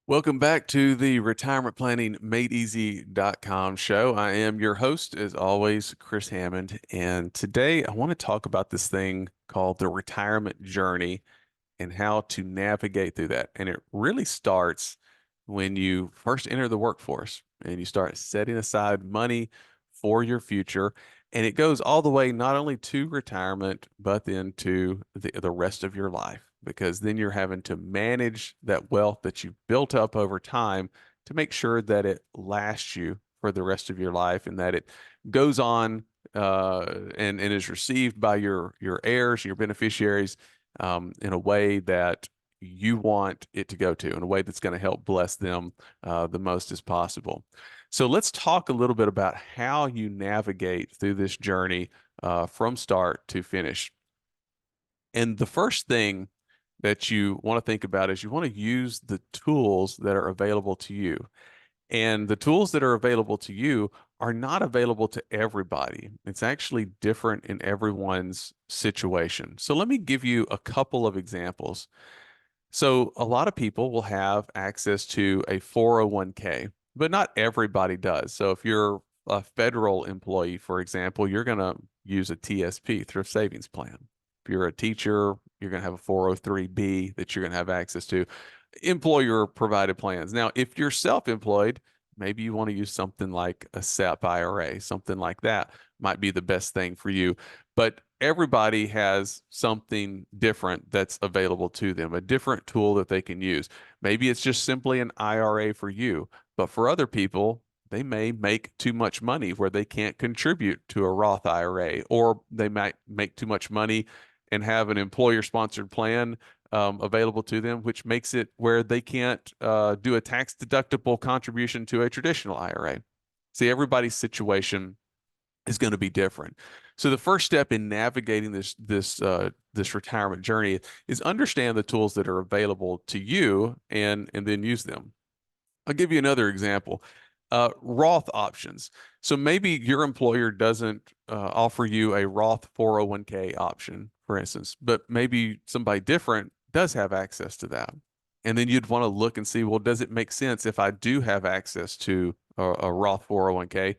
Welcome back to the Retirement Planning MadeEasy.com show. I am your host, as always, Chris Hammond. And today I want to talk about this thing called the retirement journey and how to navigate through that. And it really starts when you first enter the workforce and you start setting aside money for your future. And it goes all the way not only to retirement, but then to the rest of your life, because then you're having to manage that wealth that you've built up over time to make sure that it lasts you for the rest of your life and that it goes on and is received by your heirs, your beneficiaries, in a way that you want it to go to, in a way that's going to help bless them the most as possible. So let's talk a little bit about how you navigate through this journey from start to finish. And the first thing that you want to think about is you want to use the tools that are available to you. And the tools that are available to you are not available to everybody. It's actually different in everyone's situation. So let me give you a couple of examples. So a lot of people will have access to a 401k, but not everybody does. So if you're a federal employee, for example, you're going to use a TSP, thrift savings plan. If you're a teacher, you're going to have a 403b that you're going to have access to. Employer provided plans. Now, if you're self-employed, maybe you want to use something like a SEP IRA, something like that might be the best thing for you. But everybody has something different that's available to them, a different tool that they can use. Maybe it's just simply an IRA for you, but for other people, they may make too much money where they can't contribute to a Roth IRA, or they might make too much money and have an employer-sponsored plan available to them, which makes it where they can't do a tax-deductible contribution to a traditional IRA. See, everybody's situation is going to be different. So the first step in navigating this retirement journey is understand the tools that are available to you and then use them. I'll give you another example. Roth options. So maybe your employer doesn't offer you a Roth 401k option, for instance, but maybe somebody different does have access to that. And then you'd want to look and see, well, does it make sense if I do have access to a Roth 401k?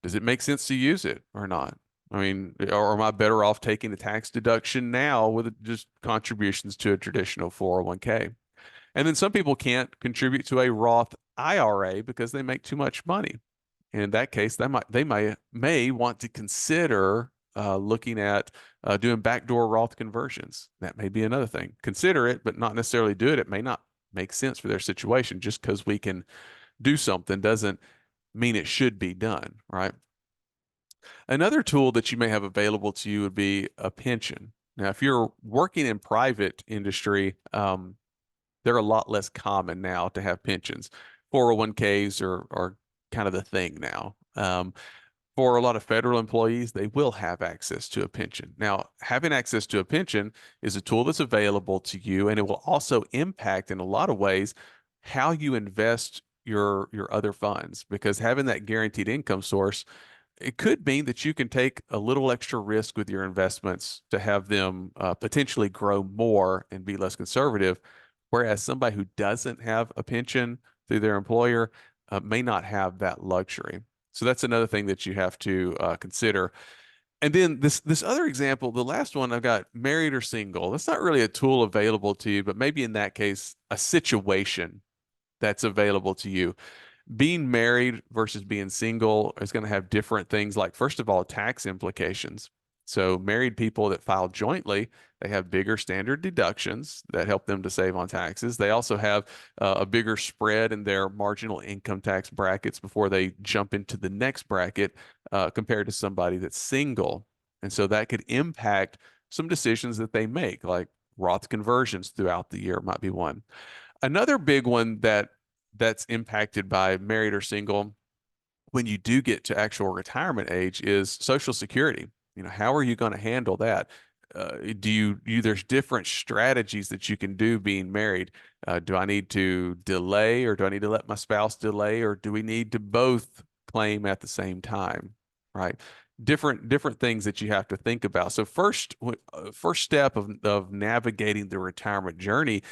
Does it make sense to use it or not? I mean, or am I better off taking a tax deduction now with just contributions to a traditional 401k? And then some people can't contribute to a Roth IRA because they make too much money. And in that case, they may want to consider looking at doing backdoor Roth conversions. That may be another thing. Consider it, but not necessarily do it. It may not make sense for their situation. Just because we can do something doesn't mean it should be done, right? Another tool that you may have available to you would be a pension. Now, if you're working in private industry, they're a lot less common now to have pensions. 401ks are kind of the thing now. For a lot of federal employees, they will have access to a pension. Now, having access to a pension is a tool that's available to you, and it will also impact in a lot of ways how you invest your other funds, because having that guaranteed income source, it could mean that you can take a little extra risk with your investments to have them potentially grow more and be less conservative. Whereas somebody who doesn't have a pension through their employer may not have that luxury. So that's another thing that you have to consider. And then this other example, the last one I've got, married or single. That's not really a tool available to you, but maybe in that case, a situation that's available to you. Being married versus being single is going to have different things, like, first of all, tax implications. So married people that file jointly, they have bigger standard deductions that help them to save on taxes. They also have a bigger spread in their marginal income tax brackets before they jump into the next bracket compared to somebody that's single. And so that could impact some decisions that they make, like Roth conversions throughout the year might be one. Another big one that's impacted by married or single when you do get to actual retirement age is Social Security. How are you going to handle that? There's different strategies that you can do being married. Do I need to delay, or do I need to let my spouse delay, or do we need to both claim at the same time? Right? Different things that you have to think about. So first step of navigating the retirement journey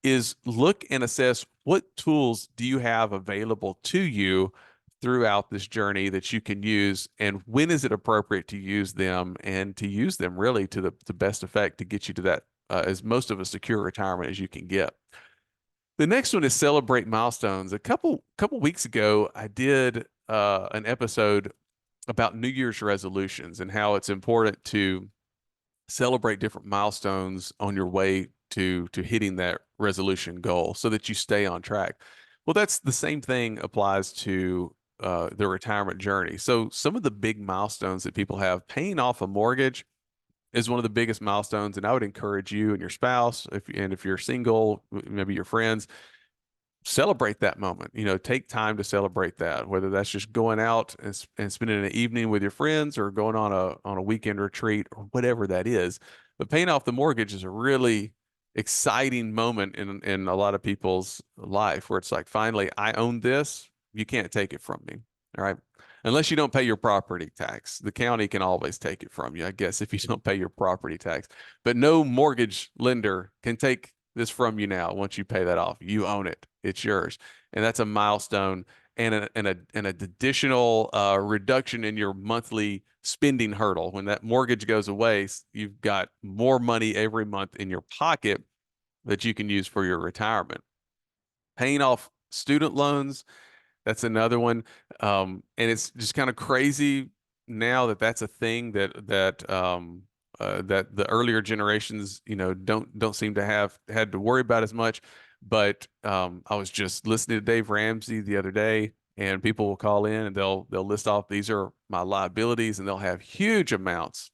is look and assess what tools do you have available to you throughout this journey that you can use, and when is it appropriate to use them, and to use them really to the best effect to get you to that as most of a secure retirement as you can get. The next one is celebrate milestones. A couple weeks ago, I did an episode about New Year's resolutions and how it's important to celebrate different milestones on your way to hitting that resolution goal so that you stay on track. Well, that's the same thing applies to the retirement journey. So some of the big milestones that people have, paying off a mortgage is one of the biggest milestones, and I would encourage you and your spouse, if you're single, maybe your friends, celebrate that moment. Take time to celebrate that, whether that's just going out and spending an evening with your friends or going on a weekend retreat or whatever that is. But paying off the mortgage is a really exciting moment in a lot of people's life where it's like, finally, I own this. You can't take it from me. All right. Unless you don't pay your property tax. The county can always take it from you, I guess, if you don't pay your property tax. But no mortgage lender can take this from you now. Once you pay that off, you own it. It's yours. And that's a milestone and an additional reduction in your monthly spending hurdle. When that mortgage goes away, you've got more money every month in your pocket that you can use for your retirement. Paying off student loans, that's another one. And it's just kind of crazy now that that's a thing that the earlier generations, don't seem to have had to worry about as much. But I was just listening to Dave Ramsey the other day, and people will call in and they'll list off, these are my liabilities, and they'll have huge amounts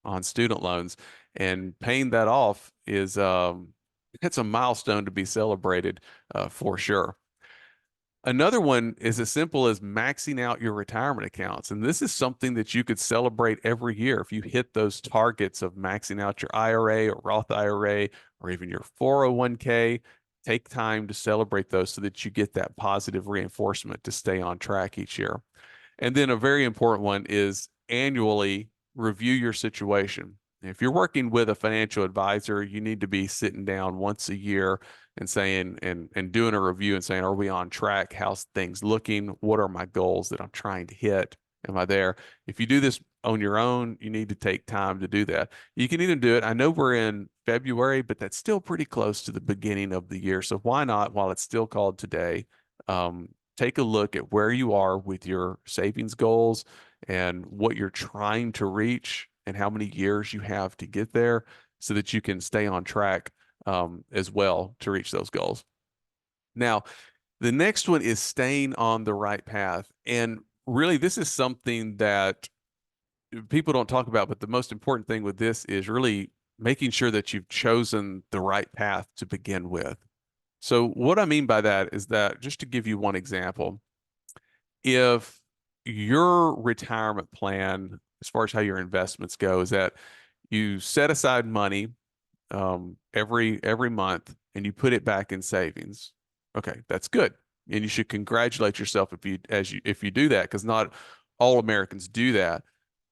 on student loans, and paying that off is it's a milestone to be celebrated for sure. Another one is as simple as maxing out your retirement accounts. And this is something that you could celebrate every year. If you hit those targets of maxing out your IRA or Roth IRA or even your 401k, take time to celebrate those so that you get that positive reinforcement to stay on track each year. And then a very important one is annually review your situation. If you're working with a financial advisor, you need to be sitting down once a year and saying and doing a review and saying, are we on track? How's things looking? What are my goals that I'm trying to hit? Am I there? If you do this on your own, you need to take time to do that. You can even do it. I know we're in February, but that's still pretty close to the beginning of the year. So why not, while it's still called today, take a look at where you are with your savings goals and what you're trying to reach and how many years you have to get there so that you can stay on track as well to reach those goals. Now, the next one is staying on the right path. And really, this is something that people don't talk about, but the most important thing with this is really making sure that you've chosen the right path to begin with. So what I mean by that is that, just to give you one example, if your retirement plan, as far as how your investments go, is that you set aside money every month and you put it back in savings. Okay, that's good. And you should congratulate yourself if you do that, because not all Americans do that.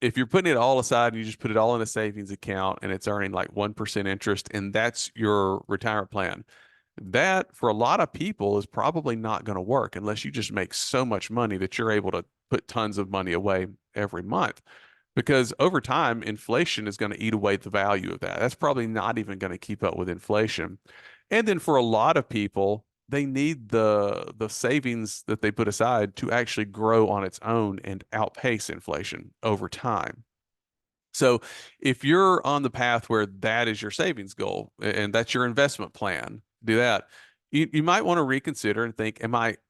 If you're putting it all aside and you just put it all in a savings account and it's earning like 1% interest, and that's your retirement plan, that for a lot of people is probably not going to work unless you just make so much money that you're able to put tons of money away every month. Because over time, inflation is going to eat away the value of that. That's probably not even going to keep up with inflation. And then for a lot of people, they need the savings that they put aside to actually grow on its own and outpace inflation over time. So if you're on the path where that is your savings goal and that's your investment plan, do that. You might want to reconsider and think,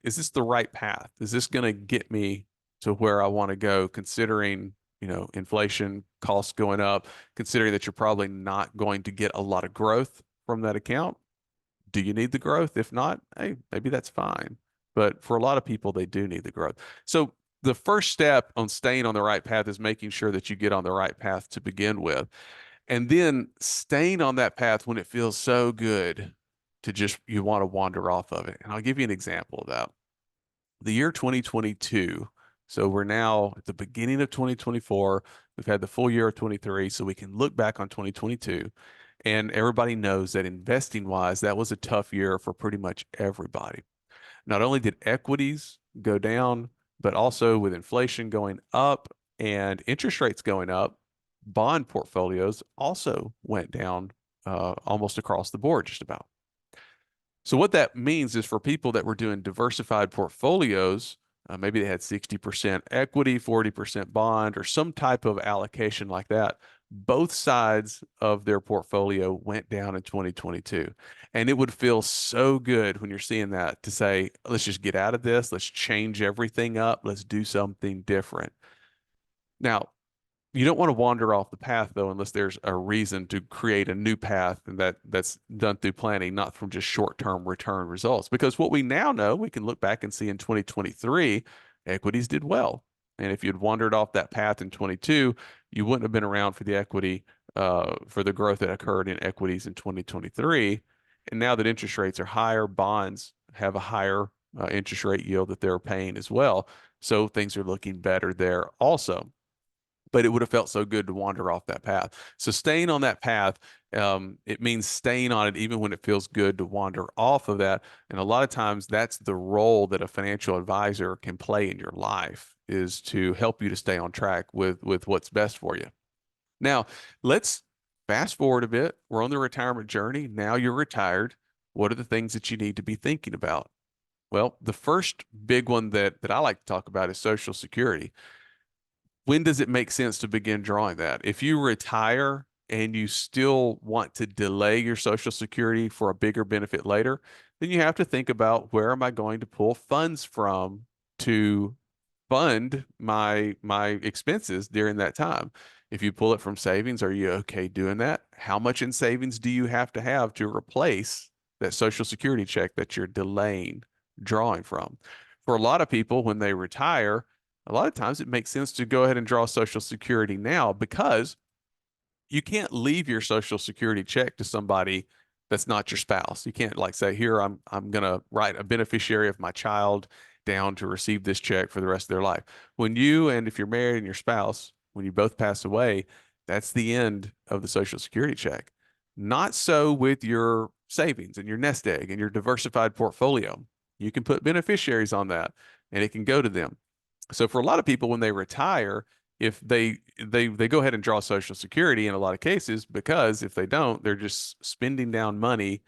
is this the right path? Is this going to get me to where I want to go, considering, inflation, costs going up, considering that you're probably not going to get a lot of growth from that account? Do you need the growth? If not, hey, maybe that's fine. But for a lot of people, they do need the growth. So the first step on staying on the right path is making sure that you get on the right path to begin with. And then staying on that path when it feels so good to just, you want to wander off of it. And I'll give you an example of that. The year 2022. So we're now at the beginning of 2024. We've had the full year of 23. So we can look back on 2022. And everybody knows that investing wise, that was a tough year for pretty much everybody. Not only did equities go down, but also with inflation going up and interest rates going up, bond portfolios also went down almost across the board, just about. So what that means is for people that were doing diversified portfolios, maybe they had 60% equity, 40% bond, or some type of allocation like that. Both sides of their portfolio went down in 2022. And it would feel so good when you're seeing that to say, let's just get out of this. Let's change everything up. Let's do something different. Now, you don't want to wander off the path though, unless there's a reason to create a new path, and that's done through planning, not from just short-term return results. Because what we now know, we can look back and see in 2023, equities did well. And if you'd wandered off that path in 22, you wouldn't have been around for the equity, for the growth that occurred in equities in 2023. And now that interest rates are higher, bonds have a higher interest rate yield that they're paying as well. So things are looking better there also, but it would have felt so good to wander off that path. So staying on that path, it means staying on it even when it feels good to wander off of that. And a lot of times that's the role that a financial advisor can play in your life, is to help you to stay on track with what's best for you. Now, let's fast forward a bit. We're on the retirement journey. Now you're retired. What are the things that you need to be thinking about? Well, the first big one that I like to talk about is Social Security. When does it make sense to begin drawing that? If you retire and you still want to delay your Social Security for a bigger benefit later, then you have to think about, where am I going to pull funds from to fund my expenses during that time? If you pull it from savings, are you okay doing that? How much in savings do you have to replace that Social Security check that you're delaying drawing from? For a lot of people, when they retire, a lot of times it makes sense to go ahead and draw Social Security now, because you can't leave your Social Security check to somebody that's not your spouse. You can't like say, here, I'm gonna write a beneficiary of my child down to receive this check for the rest of their life. When you, and if you're married and your spouse, when you both pass away, that's the end of the Social Security check. Not so with your savings and your nest egg and your diversified portfolio. You can put beneficiaries on that and it can go to them. So for a lot of people, when they retire, if they go ahead and draw Social Security in a lot of cases, because if they don't, they're just spending down money.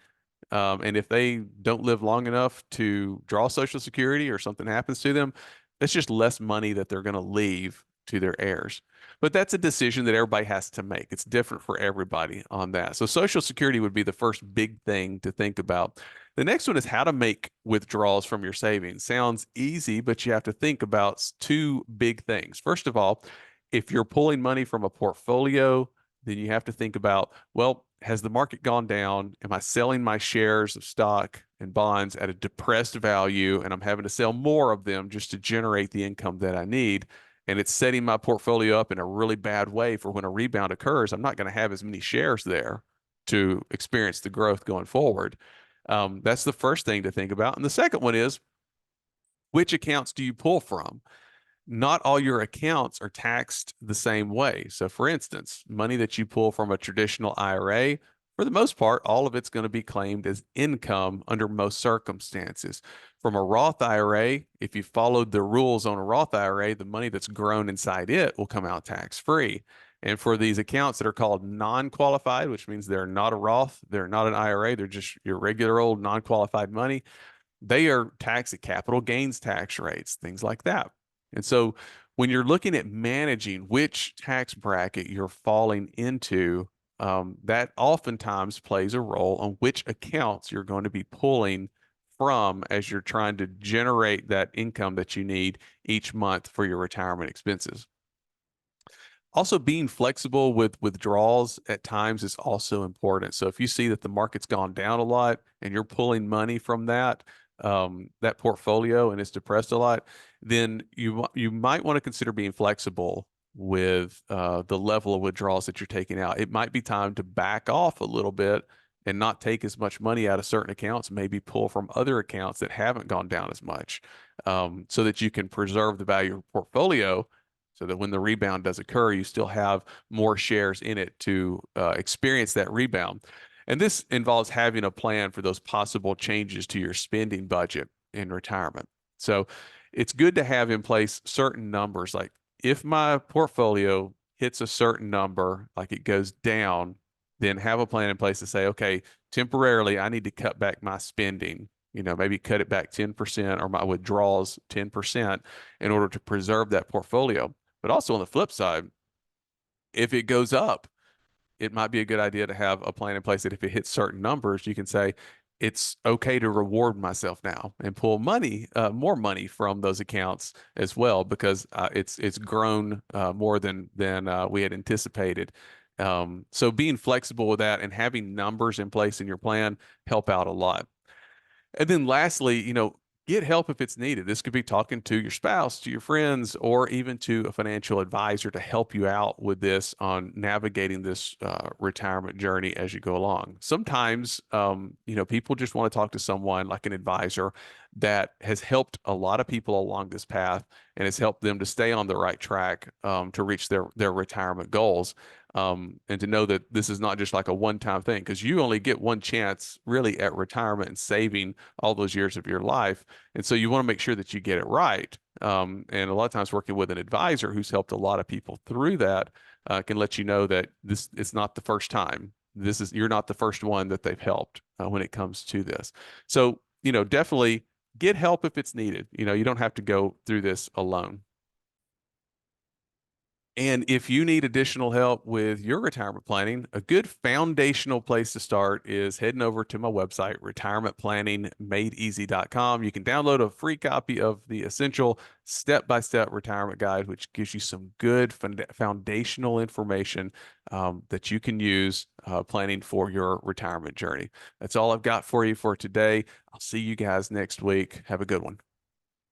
And if they don't live long enough to draw Social Security or something happens to them, that's just less money that they're going to leave to their heirs. But that's a decision that everybody has to make. It's different for everybody on that. So Social Security would be the first big thing to think about. The next one is how to make withdrawals from your savings. Sounds easy, but you have to think about two big things. First of all, if you're pulling money from a portfolio, then you have to think about, well, has the market gone down? Am I selling my shares of stock and bonds at a depressed value, and I'm having to sell more of them just to generate the income that I need? And it's setting my portfolio up in a really bad way for when a rebound occurs. I'm not going to have as many shares there to experience the growth going forward. That's the first thing to think about. And the second one is, which accounts do you pull from? Not all your accounts are taxed the same way. So, for instance, money that you pull from a traditional IRA, for the most part, all of it's going to be claimed as income under most circumstances. From a Roth IRA, if you followed the rules on a Roth IRA, the money that's grown inside it will come out tax-free. And for these accounts that are called non-qualified, which means they're not a Roth, they're not an IRA, they're just your regular old non-qualified money, they are taxed at capital gains tax rates, things like that. And so when you're looking at managing which tax bracket you're falling into, that oftentimes plays a role on which accounts you're going to be pulling from as you're trying to generate that income that you need each month for your retirement expenses. Also, being flexible with withdrawals at times is also important. So if you see that the market's gone down a lot and you're pulling money from that portfolio and it's depressed a lot, then you might want to consider being flexible with the level of withdrawals that you're taking out. It might be time to back off a little bit and not take as much money out of certain accounts, maybe pull from other accounts that haven't gone down as much, so that you can preserve the value of your portfolio, so that when the rebound does occur, you still have more shares in it to experience that rebound. And this involves having a plan for those possible changes to your spending budget. in retirement. So it's good to have in place certain numbers. Like if my portfolio hits a certain number, like it goes down, then have a plan in place to say, okay, temporarily, I need to cut back my spending, maybe cut it back 10% or my withdrawals 10% in order to preserve that portfolio. But also on the flip side, if it goes up, it might be a good idea to have a plan in place that if it hits certain numbers, you can say, it's okay to reward myself now and pull money, more money from those accounts as well, because it's grown more than we had anticipated. So being flexible with that and having numbers in place in your plan help out a lot. And then lastly, get help if it's needed. This could be talking to your spouse, to your friends, or even to a financial advisor to help you out with this on navigating this retirement journey as you go along. Sometimes, people just want to talk to someone like an advisor that has helped a lot of people along this path and has helped them to stay on the right track to reach their retirement goals. And to know that this is not just like a one-time thing, because you only get one chance really at retirement and saving all those years of your life. And so you want to make sure that you get it right. And a lot of times working with an advisor who's helped a lot of people through that can let you know that this it's not the first time. You're not the first one that they've helped when it comes to this. So, definitely get help if it's needed. You don't have to go through this alone. And if you need additional help with your retirement planning, a good foundational place to start is heading over to my website, retirementplanningmadeeasy.com. You can download a free copy of the essential step-by-step retirement guide, which gives you some good foundational information that you can use planning for your retirement journey. That's all I've got for you for today. I'll see you guys next week. Have a good one.